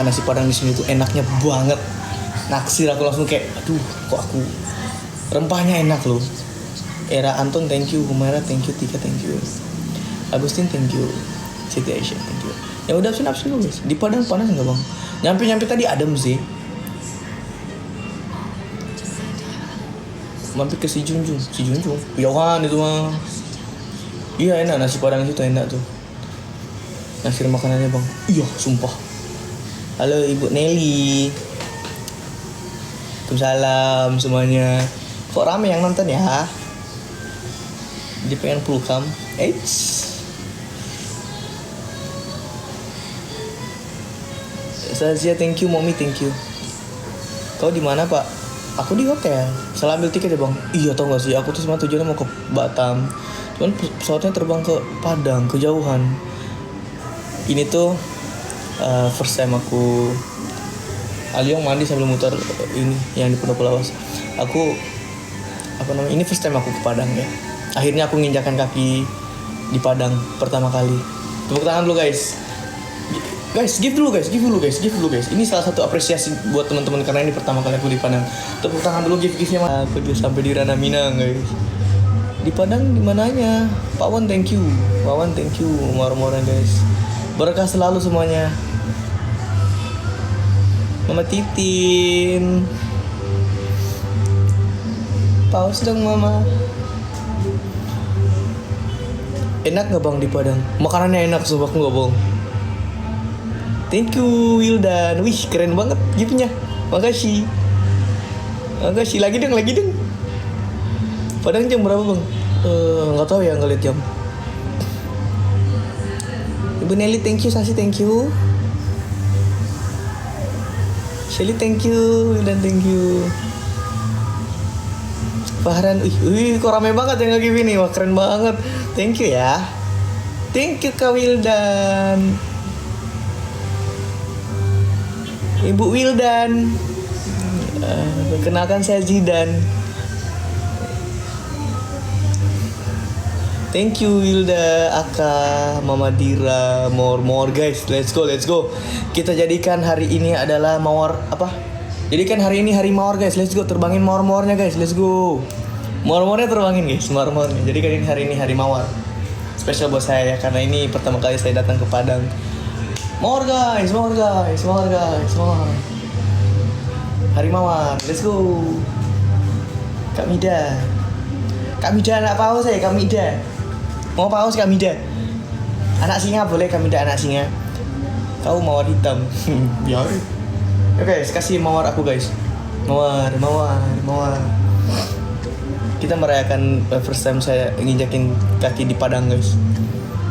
makan nasi padang di sini tuh enaknya banget. Naksir aku langsung kayak, aduh, kok aku rempahnya enak loh. Era Anton thank you, Humaira thank you, Tika thank you, Agustin thank you, Siti Aisyah thank you. Ya udah absen dulu guys. Di Padang panas nggak bang? Nyampe tadi adem sih. Mampir ke si Junjung. Ya kan itu mah. Iya enak nasi padang itu enak tuh. Nasi makanannya bang. Iya sumpah. Halo Ibu Nelly. Waalaikumsalam semuanya. Kok rame yang nonton ya? Dia pengen pulkam. Sazia thank you, Mommy thank you. Kau di mana Pak? Aku di hotel. Salah ambil tiket ya bang. Iya tau gak sih, aku tuh sebenarnya tujuannya mau ke Batam. Cuman pesawatnya terbang ke Padang, kejauhan. Ini tuh first time aku. Aliong mandi sambil muter ini yang di Pondok Lawas. Aku ini first time aku ke Padang ya. Akhirnya aku nginjakan kaki di Padang pertama kali. Tepuk tangan dulu guys. Guys, give dulu guys. Ini salah satu apresiasi buat teman-teman karena ini pertama kali aku di Padang. Tepuk tangan dulu give-nya mas. Aku udah sampai di Ranah Minang guys. Di Padang di mananya? Pak Wan thank you. Mor-moran guys. Berkah selalu semuanya. Mama Titin. Paus dong mama. Enak gak bang di Padang? Makanannya enak sumpah aku gak bohong. Thank you Wildan. Wih keren banget giftnya. Makasih. Lagi dong. Padang jam berapa bang? Gak tahu ya, gak liat jam. Ibu Nelly thank you. Sasi thank you. Shelly thank you. Wildan thank you. Fahran. Wih kok rame banget yang nge-give ini. Wah keren banget. Thank you ya. Thank you Kak Wildan. Ibu Wildan. Perkenalkan saya Zidan. Thank you Wilda, Aka, Mama Dira, more guys. Let's go. Kita jadikan hari ini adalah mawar apa? Jadikan hari ini hari mawar guys. Let's go, terbangin mawar-mawarnya guys. Let's go. Mawar-mawarnya terbangin guys, mawar-mawarnya. Jadikan ini hari ini hari mawar. Spesial buat saya ya karena ini pertama kali saya datang ke Padang. Mawar guys. Hari mawar, let's go. Kak Mida anak paus ya, Kak Mida. Mau paus Kak Mida? Anak singa boleh Kak Mida, anak singa. Kau mawar hitam. Biar. Oke, kasih mawar aku guys. Mawar. Kita merayakan first time saya nginjakin kaki di Padang guys.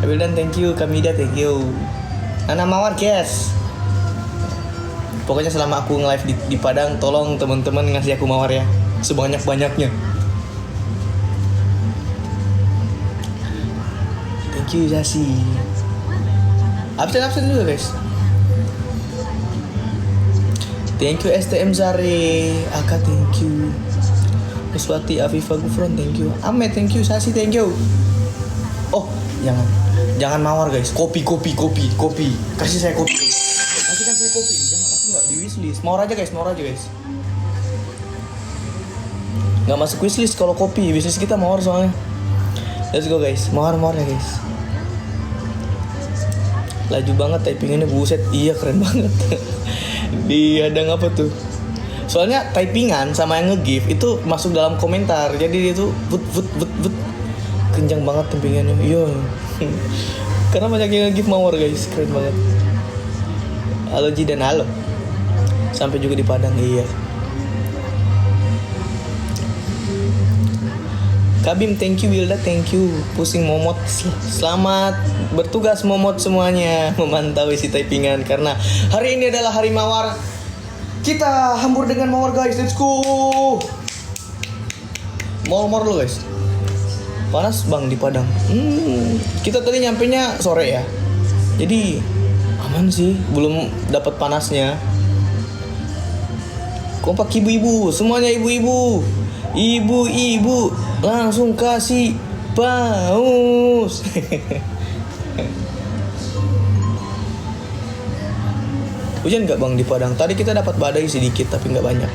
Abildan thank you, Kak Mida thank you. Anak mawar guys. Pokoknya selama aku nge-live di Padang, tolong teman-teman ngasih aku mawar ya, sebanyak-banyaknya. Thank you Zasi. Absen dulu guys. Thank you STM Zare, Aka thank you. Nuswati Afifa Gufron thank you. Ahmed thank you, Sasi thank you. Oh jangan mawar guys, kopi. Kasih saya kopi. Kasihkan saya kopi. Nggak di wishlist, mawar aja guys. Nggak masuk wishlist kalau kopi, wishlist kita mawar soalnya. Let's go guys, mawar ya guys. Laju banget typingannya, buset, iya keren banget. Dihadang apa tuh? Soalnya typingan sama yang nge-give itu masuk dalam komentar, jadi dia tuh but kencang banget typingannya. Iya. Karena banyak yang nge-give mawar guys, keren banget. Halo Jidan, halo. Sampai juga di Padang, iya. Kabim thank you, Wilda thank you. Pusing momot, selamat bertugas momot semuanya memantau isi typingan karena hari ini adalah hari mawar. Kita hambur dengan mawar guys, let's go. Mawar lo guys. Panas bang di Padang. Kita tadi nyampenya sore ya, jadi aman sih, belum dapat panasnya. Kompak ibu-ibu, semuanya ibu-ibu langsung kasih paus. Hujan nggak bang di Padang? Tadi kita dapat badai sedikit tapi nggak banyak.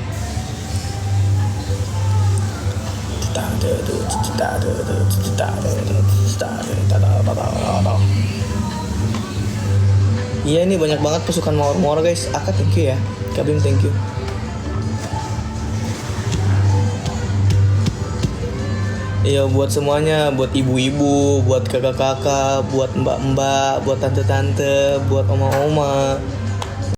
Iya ini banyak banget pasukan mawar-mawar guys. Aka thank you ya. Kabim thank you. Iya buat semuanya, buat ibu-ibu, buat kakak-kakak, buat mbak-mbak, buat tante-tante, buat oma-oma.